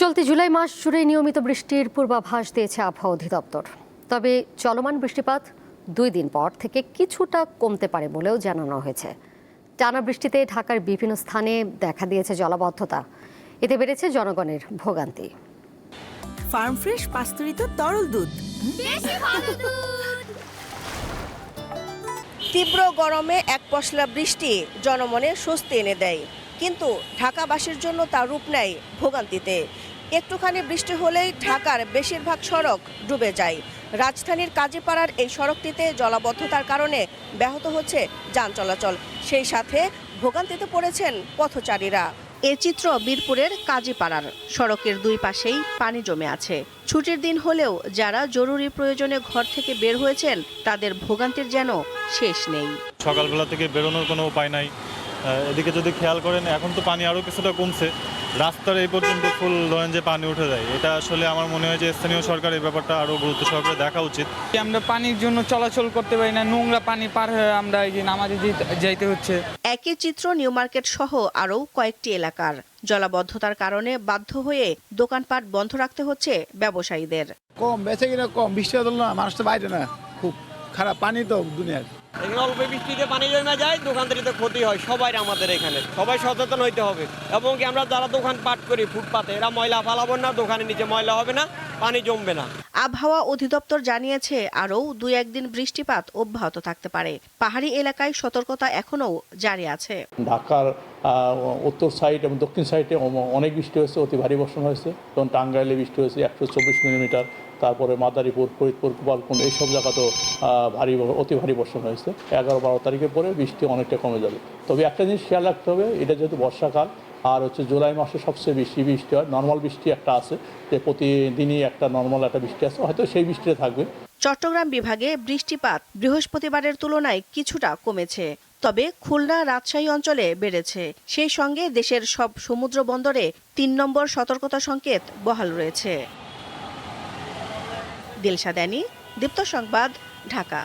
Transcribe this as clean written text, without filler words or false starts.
চলতি জুলাই মাস জুড়ে নিয়মিত বৃষ্টির পূর্বাভাস দিয়েছে আবহাওয়া অধিদপ্তর। তবে চলমান বৃষ্টিপাত 2 দিন পর থেকে কিছুটা কমতে পারে বলেও জানানো হয়েছে। টানা বৃষ্টিতে ঢাকার বিভিন্ন স্থানে দেখা দিয়েছে জলাবদ্ধতা। এতে বেড়েছে জনগণের ভোগান্তি। ফার্ম ফ্রেশ পাস্তুরিত তরল দুধ। তীব্র গরমে এক পশলা বৃষ্টি জনমনে স্বস্তি এনে দেয়, কিন্তু ঢাকাবাসীর জন্য তার রূপ নেয় ভোগান্তিতে। একটুখানি বৃষ্টি হলেই ঢাকার বেশিরভাগ সড়ক ডুবে যায়। রাজধানীর কাজীপাড়ার এই সড়কটিতে জলাবদ্ধতার কারণে ব্যাহত হচ্ছে যান চলাচল, সেই সাথে ভোগান্তিতে পড়েছেন পথচারীরা। এ চিত্র বীরপুরের কাজীপাড়ার সড়কের দুই পাশেই পানি জমে আছে। ছুটির দিন হলেও যারা জরুরি প্রয়োজনে ঘর থেকে বের হয়েছেন তাদের ভোগান্তির যেন শেষ নেই। সকালবেলা থেকে বেরোনোর কোনো উপায় নাই। এদিকে যদি খেয়াল করেন, এখন তো পানি আরও কিছুটা কমছে, রাস্তার এই পর্যন্ত ফুল লঞ্চে পানি উঠে যায়। এটা আসলে আমার মনে হয় যে স্থানীয় সরকার এই ব্যাপারটা আরও গুরুত্ব সহকারে দেখা উচিত। আমরা পানির জন্য চলাচল করতে পারি না, নোংরা পানি পার হয়ে আমরা এই যে নামাজে যাইতে হচ্ছে। একই চিত্র নিউ মার্কেট সহ আরও কয়েকটি এলাকার। জলাবদ্ধতার কারণে বাধ্য হয়ে দোকানপাট বন্ধ রাখতে হচ্ছে ব্যবসায়ীদের। কম বেচে কিনা কম, বৃষ্টি হতো না, মানুষ তো বাইরে না, খুব খারাপ পানি তো দুনিয়ার। এখানে অল্প বৃষ্টিতে পানি জমে যায়, দোকানদারিতে ক্ষতি হয় সবাই। আমাদের এখানে সবাই সচেতন হইতে হবে, এবং কি আমরা যারা দোকান পাট করি ফুটপাতে, এরা ময়লা ফালাবো না, দোকানের নিচে ময়লা হবে না, পানি জমবে না। আবহাওয়া অধিদপ্তর জানিয়েছে আরও 2-1 দিন বৃষ্টিপাত অব্যাহত থাকতে পারে। পাহাড়ি এলাকায় সতর্কতা এখনও জারি আছে। ঢাকার উত্তর সাইড এবং দক্ষিণ সাইডে অনেক বৃষ্টি হয়েছে, অতি ভারী বর্ষণ হয়েছে। যেমন টাঙ্গাইলে বৃষ্টি হয়েছে 124 মিলিমিটার, তারপরে মাদারীপুর, ফরিদপুর, গোপালগঞ্জ এইসব জায়গাতেও অতি ভারী বর্ষণ হয়েছে। 11-12 তারিখের পরে বৃষ্টি অনেকটা কমে যাবে। তবে একটা জিনিস খেয়াল রাখতে হবে, এটা যেহেতু বর্ষাকাল আর জুলাই মাসে সবচেয়ে বেশি বৃষ্টি হয়। নর্মাল বৃষ্টি একটা আছে, যে প্রতিদিনই একটা নর্মাল একটা বৃষ্টি আছে, হয়তো সেই বৃষ্টিটা থাকবে। চট্টগ্রাম বিভাগে বৃষ্টিপাত বৃহস্পতিবারের তুলনায় কিছুটা কমেছে, তবে খুলনা, রাজশাহী অঞ্চলে বেড়েছে। সেই সঙ্গে দেশের সব সমুদ্র বন্দরে 3 নম্বর সতর্কতা সংকেত বহাল রয়েছে। দিলশা দানি, দীপ্ত সংবাদ, ঢাকা।